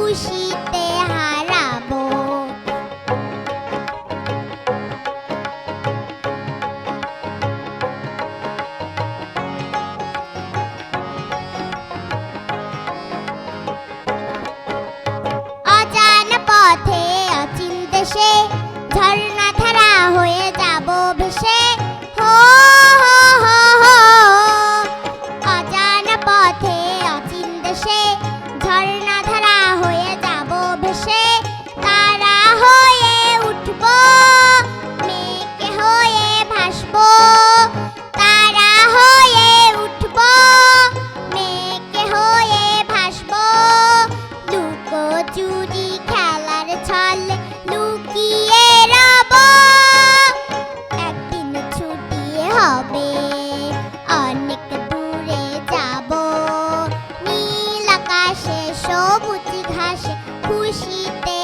খুশিতে হারাবো। অজানা পথে অচিন দেশে ঝর্ণা ধারা হয়ে যাব ভেসে। হো হো হো হো, অজানা পথে অচিন দেশে ঝর্ণা ধারা হয়ে যাব ভেসে। তারা হয়ে উঠবো, মেঘে হয়ে ভাসবো। তারা হয়ে উঠবো, মেঘে হয়ে ভাসবো। লুকোচুরি খেলার ছলে লুকিয়ে রব। একদিন ছুটি হবে, অনেক দূরে যাব। নীল আকাশে সবুজ ঘাসে খুশিতে